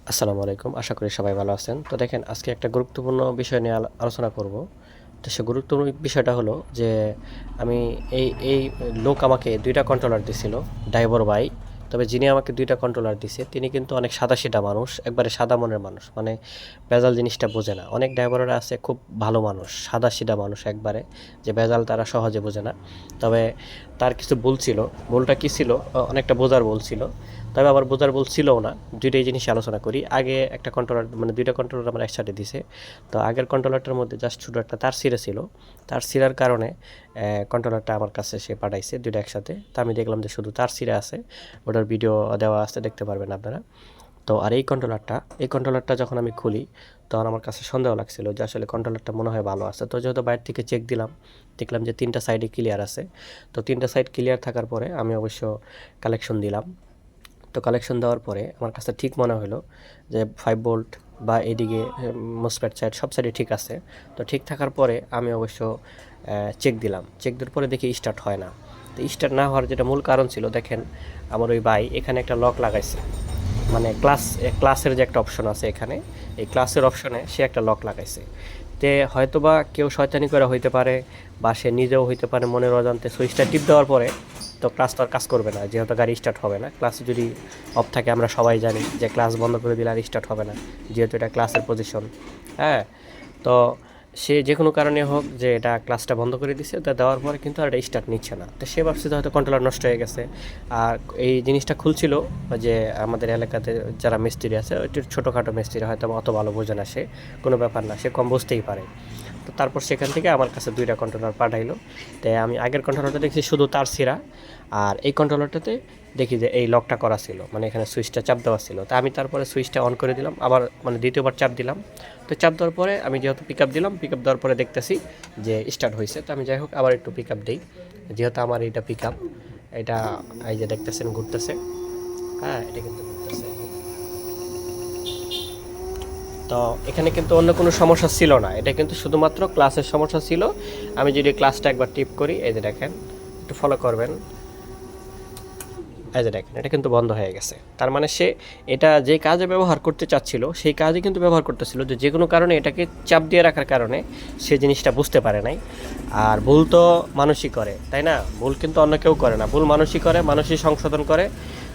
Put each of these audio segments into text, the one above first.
আসসালামু আলাইকুম। আশা করি সবাই ভালো আছেন। তো দেখেন আজকে একটা গুরুত্বপূর্ণ বিষয় নিয়ে আলোচনা করব। তো সে গুরুত্বপূর্ণ বিষয়টা হলো যে আমি এই লোক আমাকে ২ টা কন্ট্রোলার দিছিল, ড্রাইভার ভাই। তবে যিনি আমাকে ২ টা কন্ট্রোলার দিছে তিনি কিন্তু অনেক সাদাসিধা মানুষ, একবারে সাদা মনের মানুষ। মানে ভেজাল জিনিসটা বোঝে না। অনেক ড্রাইভাররা আছে খুব ভালো মানুষ, সাদাসিধা মানুষ একবারে, যে ভেজাল তারা সহজে বোঝে না। তবে তার কিছু ভুল ছিল। ভুলটা কী ছিল? অনেকটা বোঝার ভুল ছিল। তবে আবার বোঝার ভুল ছিলও না। দুইটাই জিনিস আলোচনা করি। আগে একটা কন্ট্রোলার মানে ২ টা কন্ট্রোলার আমার একসাথে দিছে। তো আগের কন্ট্রোলারটার মধ্যে জাস্ট ছোটো একটা তার ছিঁড়া ছিল। তার ছিঁড়ার কারণে কন্ট্রোলারটা আমার কাছে সে পাঠাইছে ২ টা একসাথে। তো আমি দেখলাম যে শুধু তার ছিঁড়া আছে। ওটার ভিডিও দেওয়া আছে, দেখতে পারবেন আপনারা। তো আর এই কন্ট্রোলারটা যখন আমি খুলি, তখন আমার কাছে সন্দেহ লাগছিল যে আসলে কন্ট্রোলারটা মনে হয় ভালো আছে। তো যেহেতু বাইরে থেকে চেক দিলাম, দেখলাম যে ৩টা সাইডে ক্লিয়ার আছে। তো 3টা সাইড ক্লিয়ার থাকার পরে আমি অবশ্য কালেকশন দিলাম। তো কালেকশন দেওয়ার পরে আমার কাছে ঠিক মনে হলো যে 5 ভোল্ট বা এদিকে মসফেট সাইড সব সাইডে ঠিক আছে। তো ঠিক থাকার পরে আমি অবশ্য চেক দিলাম। চেক দেওয়ার পরে দেখি স্টার্ট হয় না। তো স্টার্ট না হওয়ার যেটা মূল কারণ ছিল, দেখেন আমার ওই ভাই এখানে একটা লক লাগাইছে। মানে ক্লাসের যে একটা অপশন আছে এখানে, এই ক্লাসের অপশনে সে একটা লক লাগাইছে। তে হয়তোবা কেউ শয়তানি করে হইতে পারে, বা সে নিজেও হইতে পারে মনের অজান্তে সুইচটা টিপ দেওয়ার পরে তো ক্লাস তো আর কাজ করবে না, যেহেতু গাড়ি স্টার্ট হবে না। ক্লাস যদি অফ থাকে আমরা সবাই জানি যে ক্লাস বন্ধ করে দিলে আর স্টার্ট হবে না, যেহেতু এটা ক্লাসের পজিশন। হ্যাঁ, তো সে যে কোনো কারণে হোক যে এটা ক্লাসটা বন্ধ করে দিছে, তো দেওয়ার পরে কিন্তু আর এটা স্টার্ট নিচ্ছে না। তো সে ভাবছে যে হয়তো কন্ট্রোলার নষ্ট হয়ে গেছে। আর এই জিনিসটা খুলছিল যে আমাদের এলাকাতে যারা মিস্ত্রি আছে, একটু ছোটোখাটো মিস্ত্রি, হয়তো অত ভালো বোঝে না সে, কোনো ব্যাপার না, সে কম বুঝতেই পারে। তো তারপর সেখান থেকে আমার কাছে 2টা কন্ট্রোলার পাঠাইলো। তাই আমি আগের কন্ট্রোলারটা দেখছি শুধু তার ছিঁড়া, আর এই কন্ট্রোলারটাতে দেখি যে এই লকটা করা ছিল, মানে এখানে সুইচটা চাপ দেওয়া ছিল। তা আমি তারপরে সুইচটা অন করে দিলাম, আবার মানে দ্বিতীয়বার চাপ দিলাম। তো চাপ দেওয়ার পরে আমি যেহেতু পিক আপ দিলাম, পিক আপ দেওয়ার পরে দেখতেছি যে স্টার্ট হয়েছে। তো আমি যাই হোক আবার একটু পিক আপ দিই, যেহেতু আমার এইটা পিক আপ, এটা এই যে দেখতেছেন ঘুরতেছে। হ্যাঁ, এটা কিন্তু ঘুরতেছে। তো এখানে কিন্তু অন্য কোনো সমস্যা ছিল না, এটা কিন্তু শুধুমাত্র ক্লাসের সমস্যা ছিল। আমি যদি ক্লাসটা একবার টিপ করি, এই যে দেখেন, একটু ফলো করবেন, এই যে দেখেন এটা কিন্তু বন্ধ হয়ে গেছে। তার মানে সে এটা যে কাজে ব্যবহার করতে চাচ্ছিল সেই কাজে কিন্তু ব্যবহার করতেছিল, যে কোনো কারণে এটাকে চাপ দিয়ে রাখার কারণে সে জিনিসটা বুঝতে পারে নাই। আর ভুল তো মানুষই করে, তাই না? ভুল কিন্তু অন্য কেউ করে না, ভুল মানুষই করে, মানুষই সংশোধন করে।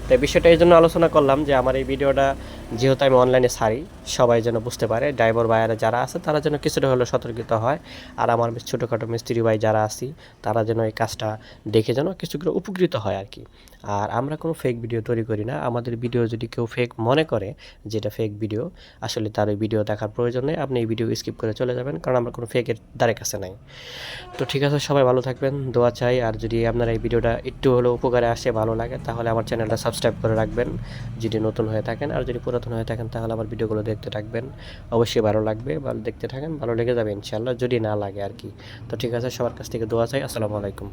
তাই বিষয়টা এই জন্য আলোচনা করলাম যে আমার এই ভিডিওটা যেহেতু আমি অনলাইনে ছাড়ি, সবাই যেন বুঝতে পারে, ড্রাইভার ভাইয়েরা যারা আছে তারা যেন কিছুটা হলেও সতর্কিত হয়। আর আমার ছোটোখাটো মিস্ত্রি ভাই যারা আছি, তারা যেন এই কাজটা দেখে যেন কিছু করে উপকৃত হয় আর কি। আর আমরা কোনো ফেক ভিডিও তৈরি করি না। আমাদের ভিডিও যদি কেউ ফেক মনে করে, যেটা ফেক ভিডিও, আসলে তার ওই ভিডিও দেখার প্রয়োজন নেই। আপনি এই ভিডিও স্কিপ করে চলে যাবেন, কারণ আমরা কোনো ফেকের দ্বারে কাছে নাই। তো ঠিক আছে, সবাই ভালো থাকবেন, দোয়া চাই। আর যদি আপনার এই ভিডিওটা একটু হলেও উপকারে আসে, ভালো লাগে, তাহলে আমার চ্যানেলটা সাবস্ক্রাইব করে রাখবেন যদি নতুন হয়ে থাকেন। আর যদি পুরাতন হয়ে থাকেন তাহলে আমার ভিডিওগুলো দেখতে থাকবেন। অবশ্যই ভালো লাগবে, ভালো দেখতে থাকেন, ভালো লেগে যাবে ইনশাআল্লাহ, যদি না লাগে আর কি। তো ঠিক আছে, সবার কাছ থেকে দোয়া চাই। আসসালামু আলাইকুম।